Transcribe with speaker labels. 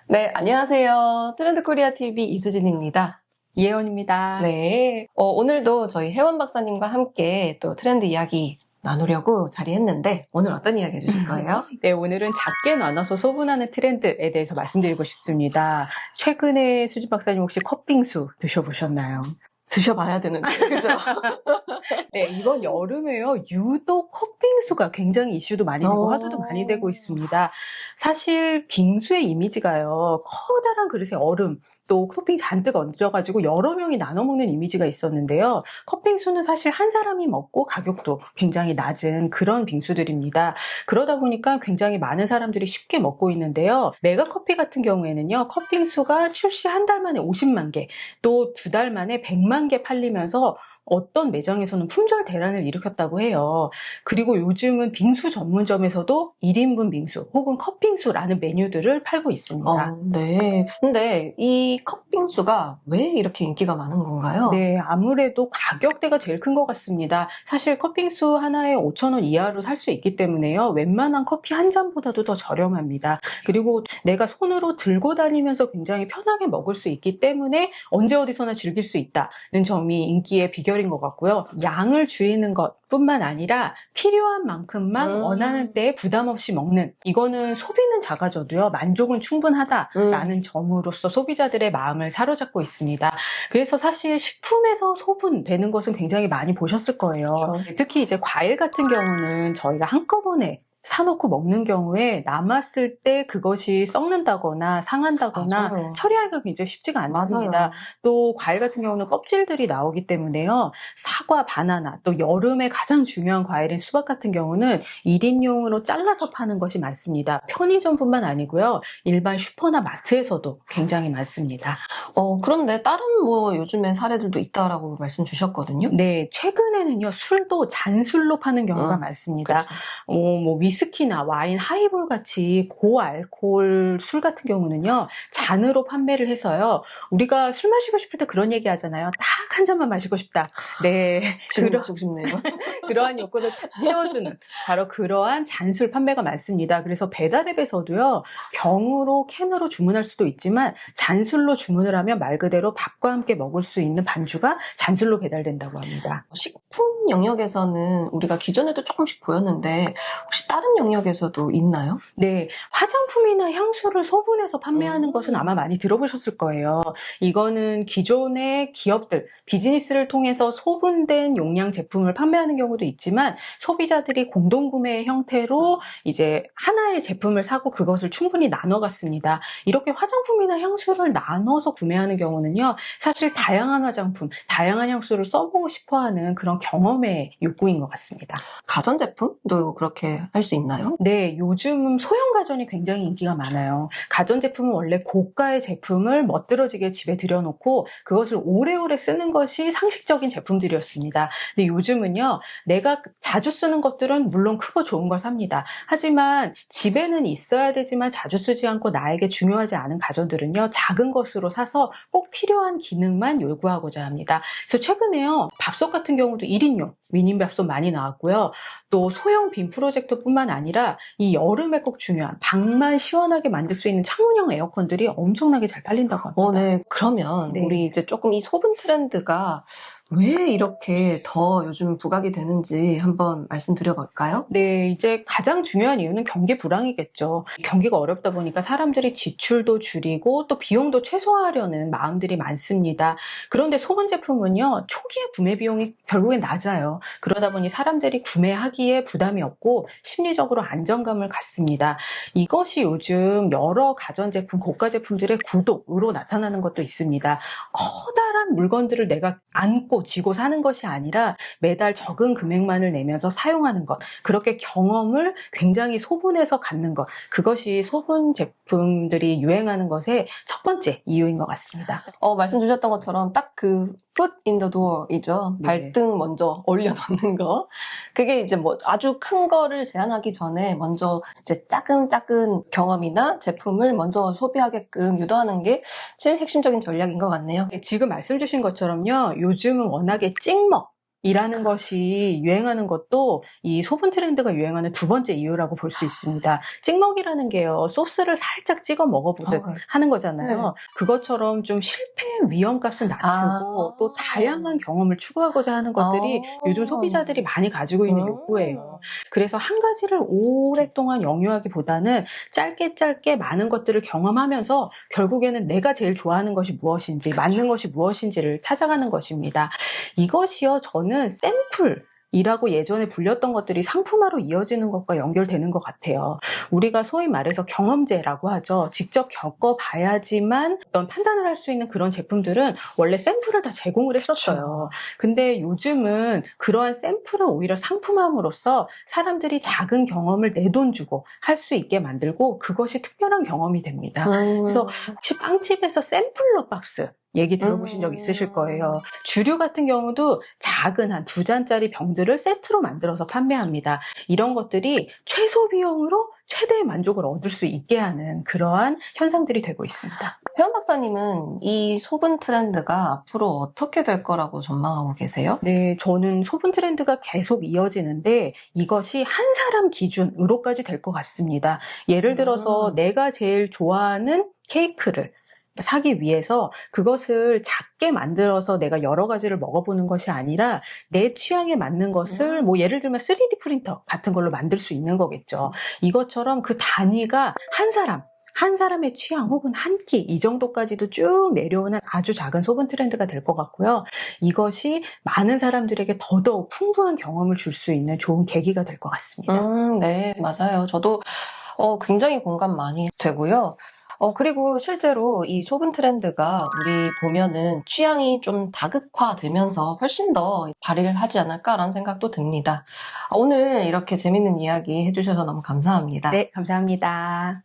Speaker 1: 네, 안녕하세요. 트렌드 코리아 TV 이수진입니다.
Speaker 2: 이혜원입니다.
Speaker 1: 네, 오늘도 저희 혜원 박사님과 함께 또 트렌드 이야기 나누려고 자리했는데 오늘 어떤 이야기 해주실 거예요?
Speaker 2: 네, 오늘은 작게 나눠서 소분하는 트렌드에 대해서 말씀드리고 싶습니다. 최근에 수진 박사님 혹시 컵빙수 드셔보셨나요?
Speaker 1: 드셔봐야 되는데, 그죠?
Speaker 2: 네, 이번 여름에요. 유독 컵빙수가 굉장히 이슈도 많이 되고 화두도 많이 되고 있습니다. 사실 빙수의 이미지가요. 커다란 그릇에 얼음, 또 토핑 잔뜩 얹어가지고 여러 명이 나눠 먹는 이미지가 있었는데요. 컵빙수는 사실 한 사람이 먹고 가격도 굉장히 낮은 그런 빙수들입니다. 그러다 보니까 굉장히 많은 사람들이 쉽게 먹고 있는데요. 메가커피 같은 경우에는요. 컵빙수가 출시 한 달 만에 50만 개, 또 두 달 만에 100만 개 팔리면서 어떤 매장에서는 품절 대란을 일으켰다고 해요. 그리고 요즘은 빙수 전문점에서도 1인분 빙수 혹은 컵빙수라는 메뉴들을 팔고 있습니다.
Speaker 1: 네. 근데 이 컵빙수가 왜 이렇게 인기가 많은 건가요?
Speaker 2: 네, 아무래도 가격대가 제일 큰 것 같습니다. 사실 컵빙수 하나에 5,000원 이하로 살 수 있기 때문에요. 웬만한 커피 한 잔보다도 더 저렴합니다. 그리고 내가 손으로 들고 다니면서 굉장히 편하게 먹을 수 있기 때문에 언제 어디서나 즐길 수 있다는 점이 인기의 비결인 것 같고요. 양을 줄이는 것뿐만 아니라 필요한 만큼만 원하는 때에 부담 없이 먹는, 이거는 소비는 작아져도요. 만족은 충분하다라는 점으로서 소비자들의 마음을 사로잡고 있습니다. 그래서 사실 식품에서 소분되는 것은 굉장히 많이 보셨을 거예요.
Speaker 1: 그렇죠.
Speaker 2: 특히 이제 과일 같은 경우는 저희가 한꺼번에 사놓고 먹는 경우에 남았을 때 그것이 썩는다거나 상한다거나
Speaker 1: 맞아요.
Speaker 2: 처리하기가 굉장히 쉽지가 않습니다.
Speaker 1: 맞아요.
Speaker 2: 또 과일 같은 경우는 껍질들이 나오기 때문에요. 사과, 바나나, 또 여름에 가장 중요한 과일인 수박 같은 경우는 1인용으로 잘라서 파는 것이 많습니다. 편의점뿐만 아니고요. 일반 슈퍼나 마트에서도 굉장히 많습니다.
Speaker 1: 그런데 다른 뭐 요즘에 사례들도 있다라고 말씀 주셨거든요.
Speaker 2: 네, 최근에는요, 술도 잔술로 파는 경우가 많습니다.
Speaker 1: 그렇죠.
Speaker 2: 뭐, 위스키나 와인, 하이볼 같이 고알코올 술 같은 경우는요, 잔으로 판매를 해서요, 우리가 술 마시고 싶을 때 그런 얘기 하잖아요. 딱 한 잔만 마시고 싶다. 네.
Speaker 1: 지금 마시고 싶네요.
Speaker 2: 그러한 욕구를 탁 채워주는 바로 그러한 잔술 판매가 많습니다. 그래서 배달앱에서도요, 병으로, 캔으로 주문할 수도 있지만, 잔술로 주문을 하면 말 그대로 밥과 함께 먹을 수 있는 반주가 잔술로 배달된다고 합니다.
Speaker 1: 식품 영역에서는 우리가 기존에도 조금씩 보였는데 혹시 다른 영역에서도 있나요?
Speaker 2: 네, 화장품이나 향수를 소분해서 판매하는 것은 아마 많이 들어보셨을 거예요. 이거는 기존의 기업들, 비즈니스를 통해서 소분된 용량 제품을 판매하는 경우도 있지만 소비자들이 공동구매의 형태로 이제 하나의 제품을 사고 그것을 충분히 나눠 갔습니다. 이렇게 화장품이나 향수를 나눠서 구매하는 경우는요, 사실 다양한 화장품, 다양한 향수를 써보고 싶어 하는 그런 경험의 욕구인 것 같습니다.
Speaker 1: 가전제품도 그렇게 할 수 있나요?
Speaker 2: 네, 요즘 소형 가전이 굉장히 인기가 많아요. 가전제품은 원래 고가의 제품을 멋들어지게 집에 들여놓고 그것을 오래오래 쓰는 것이 상식적인 제품들이었습니다. 근데 요즘은요, 내가 자주 쓰는 것들은 물론 크고 좋은 걸 삽니다. 하지만 집에는 있어야 되지만 자주 쓰지 않고 나에게 중요하지 않은 가전들은요, 작은 것으로 사서 꼭 필요한 기능만 요구하고자 합니다. 그래서 최근에요, 밥솥 같은 경우도 1인용 미니 밥솥 많이 나왔고요. 또 소형 빔 프로젝터뿐만 아니라 이 여름에 꼭 중요한 방만 시원하게 만들 수 있는 창문형 에어컨들이 엄청나게 잘 팔린다고 합니다.
Speaker 1: 네. 그러면
Speaker 2: 네.
Speaker 1: 우리 이제 조금 이 소분 트렌드가 왜 이렇게 더 요즘 부각이 되는지 한번 말씀드려볼까요?
Speaker 2: 네, 이제 가장 중요한 이유는 경기 불황이겠죠. 경기가 어렵다 보니까 사람들이 지출도 줄이고 또 비용도 최소화하려는 마음들이 많습니다. 그런데 소분 제품은요, 초기에 구매 비용이 결국엔 낮아요. 그러다 보니 사람들이 구매하기에 부담이 없고 심리적으로 안정감을 갖습니다. 이것이 요즘 여러 가전제품, 고가 제품들의 구독으로 나타나는 것도 있습니다. 커다란 물건들을 내가 안고 지고 사는 것이 아니라 매달 적은 금액만을 내면서 사용하는 것, 그렇게 경험을 굉장히 소분해서 갖는 것, 그것이 소분 제품들이 유행하는 것의 첫 번째 이유인 것 같습니다.
Speaker 1: 말씀 주셨던 것처럼 딱 그 foot in the door이죠.
Speaker 2: 네.
Speaker 1: 발등 먼저 올려놓는 거. 그게 이제 뭐 아주 큰 거를 제한하기 전에 먼저 이제 작은 경험이나 제품을 먼저 소비하게끔 유도하는 게 제일 핵심적인 전략인 것 같네요.
Speaker 2: 지금 말씀 주신 것처럼요, 요즘은 워낙에 찍먹, 이라는 것이 유행하는 것도 이 소분 트렌드가 유행하는 두 번째 이유라고 볼 수 있습니다. 찍먹이라는 게요, 소스를 살짝 찍어 먹어보듯 하는 거잖아요.
Speaker 1: 네.
Speaker 2: 그것처럼 좀 실패의 위험값을 낮추고 또 다양한 경험을 추구하고자 하는 것들이 요즘 소비자들이 많이 가지고 있는 욕구예요. 그래서 한 가지를 오랫동안 영유하기보다는 짧게 많은 것들을 경험하면서 결국에는 내가 제일 좋아하는 것이 무엇인지, 맞는 것이 무엇인지를 찾아가는 것입니다. 이것이요, 저는 샘플이라고 예전에 불렸던 것들이 상품화로 이어지는 것과 연결되는 것 같아요. 우리가 소위 말해서 경험제라고 하죠. 직접 겪어봐야지만 어떤 판단을 할 수 있는 그런 제품들은 원래 샘플을 다 제공을 했었어요. 근데 요즘은 그러한 샘플을 오히려 상품함으로써 사람들이 작은 경험을 내 돈 주고 할 수 있게 만들고 그것이 특별한 경험이 됩니다. 그래서 혹시 빵집에서 샘플러 박스 얘기 들어보신 적 있으실 거예요. 주류 같은 경우도 작은 한 2잔짜리 병들을 세트로 만들어서 판매합니다. 이런 것들이 최소 비용으로 최대의 만족을 얻을 수 있게 하는 그러한 현상들이 되고 있습니다.
Speaker 1: 회원 박사님은 이 소분 트렌드가 앞으로 어떻게 될 거라고 전망하고 계세요?
Speaker 2: 네, 저는 소분 트렌드가 계속 이어지는데 이것이 한 사람 기준으로까지 될 것 같습니다. 예를 들어서 내가 제일 좋아하는 케이크를 사기 위해서 그것을 작게 만들어서 내가 여러 가지를 먹어보는 것이 아니라 내 취향에 맞는 것을 뭐 예를 들면 3D 프린터 같은 걸로 만들 수 있는 거겠죠. 이것처럼 그 단위가 한 사람의 취향 혹은 한 끼 이 정도까지도 쭉 내려오는 아주 작은 소분 트렌드가 될 것 같고요. 이것이 많은 사람들에게 더더욱 풍부한 경험을 줄 수 있는 좋은 계기가 될 것 같습니다.
Speaker 1: 네, 맞아요. 저도 굉장히 공감 많이 되고요. 그리고 실제로 이 소분 트렌드가 우리 보면은 취향이 좀 다극화되면서 훨씬 더 발휘를 하지 않을까라는 생각도 듭니다. 오늘 이렇게 재밌는 이야기 해주셔서 너무 감사합니다.
Speaker 2: 네, 감사합니다.